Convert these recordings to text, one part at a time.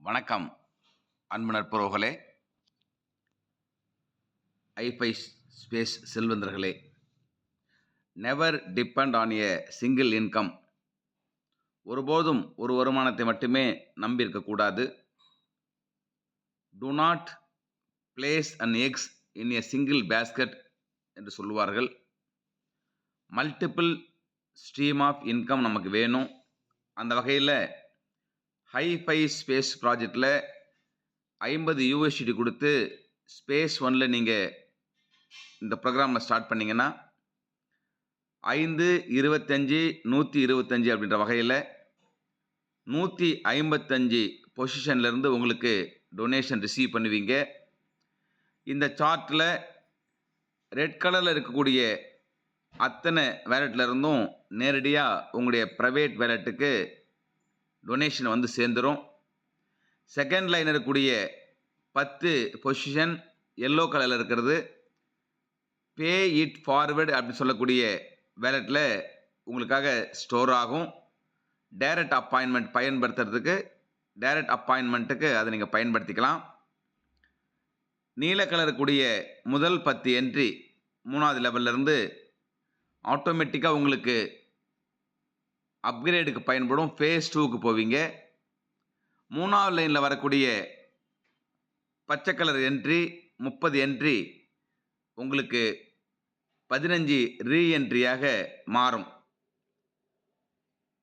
வணக்கம் அன்பு நட்புறவுகளே, ஐஃபை ஸ்பேஸ் செல்வந்தர்களே. Never depend on a single income. ஒருபோதும் ஒரு வருமானத்தை மட்டுமே நம்பி இருக்கக்கூடாது. Do not place an eggs in a single basket என்று சொல்லுவார்கள். மல்டிபிள் ஸ்ட்ரீம் ஆஃப் இன்கம் நமக்கு வேணும். அந்த வகையில் ஹைஃபை ஸ்பேஸ் ப்ராஜெக்டில் 50 USD கொடுத்து ஸ்பேஸ் ஒன்னில் நீங்கள் இந்த ப்ரோக்ராமை ஸ்டார்ட் பண்ணிங்கன்னா 5, 25, 125 அப்படின்ற வகையில் 155 பொசிஷன்லேருந்து உங்களுக்கு டொனேஷன் ரிசீவ் பண்ணுவீங்க. இந்த சார்ட்டில் ரெட் கலரில் இருக்கக்கூடிய அத்தனை வேலெட்டில் இருந்தும் நேரடியாக உங்களுடைய ப்ரைவேட் வேலெட்டுக்கு டொனேஷன் வந்து சேர்ந்துடும். செகண்ட் லைன் இருக்கக்கூடிய 10 பொசிஷன் எல்லோ கலரில் இருக்கிறது பே இட் ஃபார்வர்டு அப்படின்னு சொல்லக்கூடிய வேலெட்டில் உங்களுக்காக ஸ்டோர் ஆகும். டைரக்ட் அப்பாயின்மெண்ட் பயன்படுத்துறதுக்கு டைரக்ட் அப்பாயின்மெண்ட்டுக்கு அதை நீங்கள் பயன்படுத்திக்கலாம். நீல கலர் கூடிய முதல் 10 என்ட்ரி 3வது லெவல்லேருந்து ஆட்டோமேட்டிக்காக உங்களுக்கு அப்கிரேடுக்கு பயன்படும் ஃபேஸ் 2க்கு போவீங்க. 3வது லைனில் வரக்கூடிய பச்சை கலர் என்ட்ரி 30 என்ட்ரி உங்களுக்கு 15 ரீஎன்ட்ரியாக மாறும்.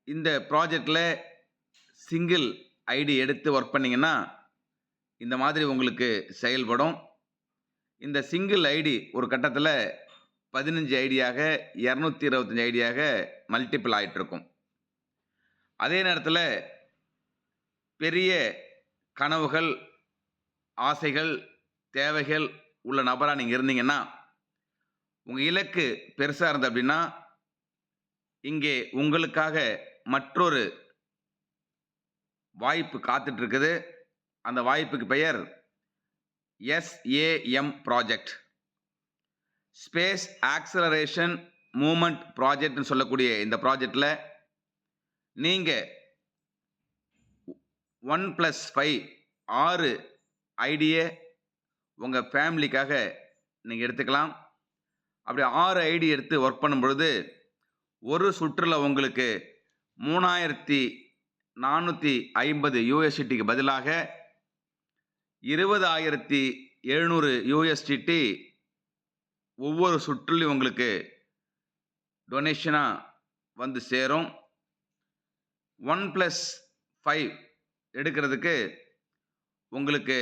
இந்த ப்ராஜெக்டில் சிங்கிள் ஐடி எடுத்து ஒர்க் பண்ணிங்கன்னா இந்த மாதிரி உங்களுக்கு செயல்படும். இந்த சிங்கிள் ஐடி ஒரு கட்டத்தில் 15 ஐடியாக 225 ஐடியாக மல்டிபிள் ஆகிட்டுருக்கும். அதே நேரத்தில் பெரிய கனவுகள், ஆசைகள், தேவைகள் உள்ள நபராக நீங்கள் இருந்தீங்கன்னா, உங்கள் இலக்கு பெருசாக இருந்தது அப்படின்னா, இங்கே உங்களுக்காக மற்றொரு வாய்ப்பு காத்துட்ருக்குது. அந்த வாய்ப்புக்கு பெயர் SAM project, space acceleration moment ப்ராஜெக்ட்னு சொல்லக்கூடிய இந்த ப்ராஜெக்டில் நீங்கள் 1+5 6 ஐடியை உங்கள் ஃபேமிலிக்காக நீங்கள் எடுத்துக்கலாம். அப்படி 6 ஐடி எடுத்து ஒர்க் பண்ணும் பொழுது ஒரு சுற்றில் உங்களுக்கு 3450 USDக்கு பதிலாக 20,700 USDT ஒவ்வொரு சுற்றிலும் உங்களுக்கு டொனேஷனாக வந்து சேரும். 1+5 எடுக்கிறதுக்கு உங்களுக்கு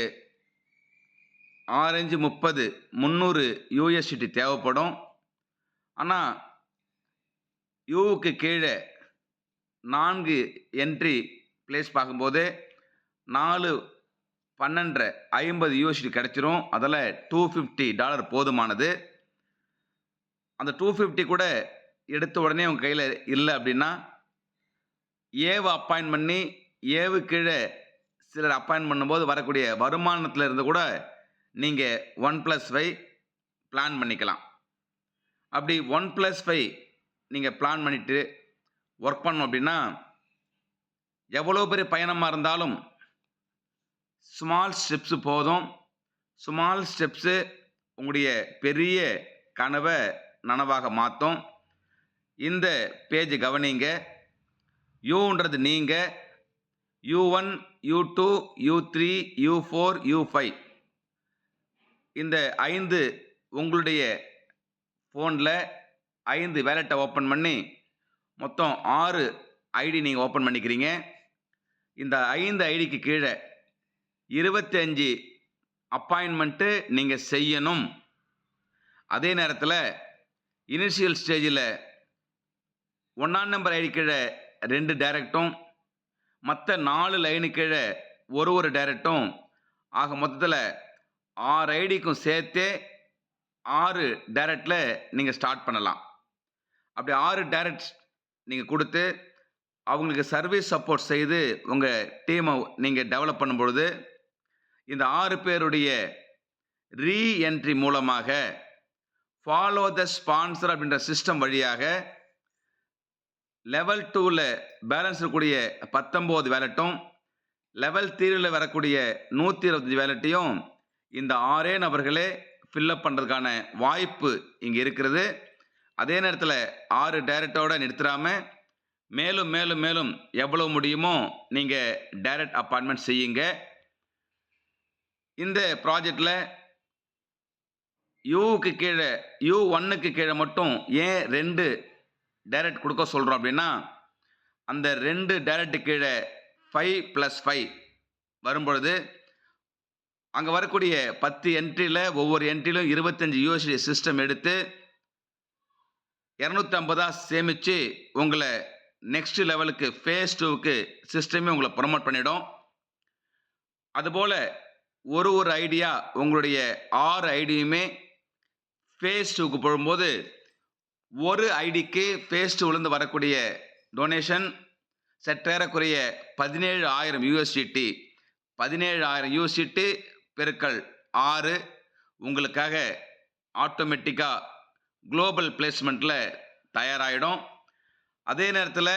6×5 30 300 USDT தேவைப்படும். ஆனால் யூவுக்கு கீழே 4 என்ட்ரி பிளேஸ் பார்க்கும்போது 4 12 50 USD கிடைச்சிரும். அதில் $250 போதுமானது. அந்த 250 கூட எடுத்த உடனே உங்கள் கையில் இல்லை அப்படின்னா ஏவை அப்பாயின்ட் பண்ணி ஏவு கீழே சிலர் அப்பாயின்ட் பண்ணும்போது வரக்கூடிய வருமானத்தில் இருந்து கூட நீங்கள் 1+5 பிளான் பண்ணிக்கலாம். அப்படி 1+5 நீங்கள் பிளான் பண்ணிவிட்டு ஒர்க் பண்ணோம் அப்படின்னா எவ்வளோ பெரிய பயணமாக இருந்தாலும் ஸ்மால் ஸ்டெப்ஸு போதும். ஸ்மால் ஸ்டெப்ஸு உங்களுடைய பெரிய கனவை நனவாக மாற்றும். இந்த பேஜ் கவனிங்க. யூன்றது நீங்கள், U1, U2, U3, U4, U5 இந்த 5 உங்களுடைய ஃபோனில் 5 வேலெட்டை ஓப்பன் பண்ணி மொத்தம் 6 ஐடி நீங்கள் ஓப்பன் பண்ணிக்கிறீங்க. இந்த 5 ஐடிக்கு கீழே 25 அப்பாயின்மெண்ட்டு நீங்கள் செய்யணும். அதே நேரத்தில் இனிஷியல் ஸ்டேஜில் 1ஆம் நம்பர் ஐடி கீழே 2 டைரக்டும், மற்ற 4 லைனு கீழே ஒரு டைரக்டும் ஆக மொத்தத்தில் 6 ஐடிக்கும் சேர்த்தே 6 டைரக்டில் நீங்கள் ஸ்டார்ட் பண்ணலாம். அப்படி 6 டைரக்ட் நீங்கள் கொடுத்து அவங்களுக்கு சர்வீஸ் சப்போர்ட் செய்து உங்கள் டீமை நீங்கள் டெவலப் பண்ணும்பொழுது இந்த 6 பேருடைய ரீஎன்ட்ரி மூலமாக ஃபாலோ த ஸ்பான்சர் அப்படின்ற சிஸ்டம் வழியாக லெவல் 2ல் பேலன்ஸ் இருக்கக்கூடிய 19 வேலட்டும் லெவல் 3ல வரக்கூடிய 125 வேலட்டையும் இந்த 6 நபர்களே ஃபில்லப் பண்ணுறதுக்கான வாய்ப்பு இங்கே இருக்கிறது. அதே நேரத்தில் 6 டைரக்டோட நிறுத்திடாம மேலும் மேலும் மேலும் எவ்வளவு முடியுமோ நீங்கள் டைரக்ட் அப்பாயின்மெண்ட் செய்யுங்க. இந்த ப்ராஜெக்டில் யூக்கு கீழே U1க்கு கீழே மட்டும் ஏன் 2 டைரக்ட் கொடுக்க சொல்கிறோம் அப்படின்னா, அந்த 2 டைரக்ட் கீழே 5+5 வரும்பொழுது அங்கே வரக்கூடிய 10 என்ட்ரியில் ஒவ்வொரு என்ட்ரியிலும் 25 USD சிஸ்டம் எடுத்து 250 சேமித்து உங்களை நெக்ஸ்ட் லெவலுக்கு ஃபேஸ் 2க்கு சிஸ்டமே உங்களை ப்ரொமோட் பண்ணிடும். அதுபோல் ஒரு ஐடியா உங்களுடைய 6 ஐடியுமே ஃபேஸ் 2க்கு போகும்போது ஒரு ஐடிக்கு ஃபேஸ் 2லேருந்து வரக்கூடிய டொனேஷன் சற்றேறக்குறைய 17,000 USDT. 17,000 USDT பெருக்கல் 6 உங்களுக்காக ஆட்டோமேட்டிக்காக குளோபல் பிளேஸ்மெண்ட்டில் தயாராகிடும். அதே நேரத்தில்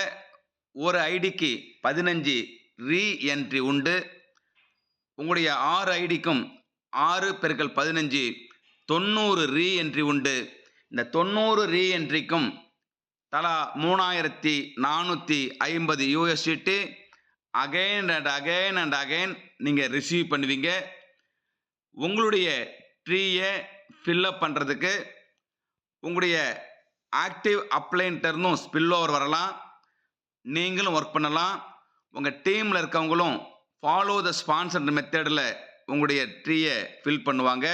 ஒரு ஐடிக்கு 15 ரீஎன்ட்ரி உண்டு. உங்களுடைய 6 ஐடிக்கும் 6 பெருக்கல் 15 90 ரீஎன்ட்ரி உண்டு. இந்த 90 ரீஎன்ட்ரிக்கும் தலா 3,450 USDT அகைன் அண்ட் அகைன் நீங்கள் ரிசீவ் பண்ணுவீங்க. உங்களுடைய ட்ரீயை ஃபில்லப் பண்ணுறதுக்கு உங்களுடைய ஆக்டிவ் அப்ளைன்ட்டர்னும் ஸ்பில் ஓவர் வரலாம். நீங்களும் ஒர்க் பண்ணலாம். உங்கள் டீமில் இருக்கவங்களும் ஃபாலோ த ஸ்பான்சர் மெத்தடில் உங்களுடைய ட்ரீயை ஃபில் பண்ணுவாங்க.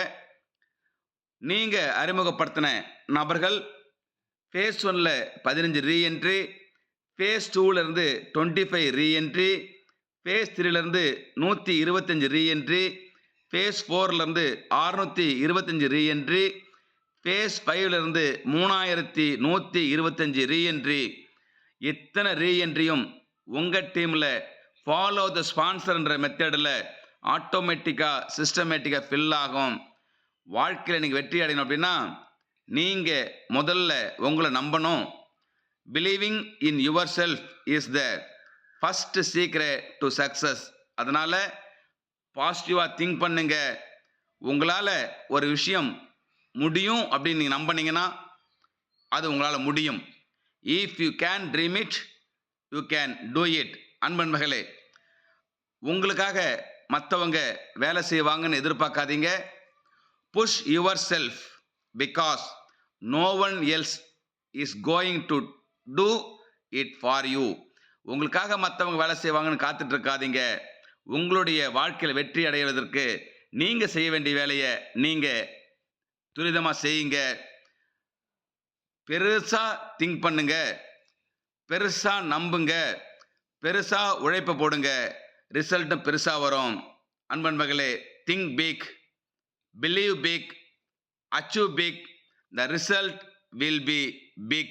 நீங்கள் அறிமுகப்படுத்தின நபர்கள் ஃபேஸ் 1ல் 15 ரீஎன்ட்ரி, ஃபேஸ் 2லேருந்து 25 ரீஎன்ட்ரி, ஃபேஸ் 3லேருந்து 125 ரீஎன்ட்ரி, ஃபேஸ் 4லேருந்து 625 ரீஎன்ட்ரி, ஃபேஸ் 5லேருந்து 3,125 ரீஎன்ட்ரி. இத்தனை ரீஎன்ட்ரியும் உங்கள் டீமில் ஃபாலோ த ஸ்பான்சர்ன்ற மெத்தடில் ஆட்டோமேட்டிக்காக சிஸ்டமேட்டிக்காக ஃபில் ஆகும். வாழ்க்கையில் நீங்கள் வெற்றி அடையணும் அப்படின்னா நீங்கள் முதல்ல உங்களை நம்பணும். Believing in your self is the first secret to success. அதனால் பாசிட்டிவாக திங்க் பண்ணுங்க. உங்களால் ஒரு விஷயம் முடியும் அப்படின்னு நீங்கள் நம்பினீங்கன்னா அது உங்களால் முடியும். If you can dream it you can do it. அன்பன் மகளே, உங்களுக்காக மற்றவங்க வேலை செய்வாங்கன்னு எதிர்பார்க்காதீங்க. Push yourself because no one else is going to do it for you. உங்களுக்காக மற்றவங்க வேலை செய்வாங்கன்னு காத்துட்டு இருக்காதீங்க. உங்களுடைய வாழ்க்கையில் வெற்றி அடைவதற்கு நீங்கள் செய்ய வேண்டிய வேலையை நீங்கள் துரிதமாக செய்யுங்க. பெருசாக திங்க் பண்ணுங்க, பெருசாக நம்புங்க, பெருசாக உழைப்பை போடுங்க. ரிசல்ட்டும் பெருசாக வரும். அன்பன் மகளே, think big, believe big, achieve big. The result will be big.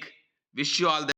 Wish you all the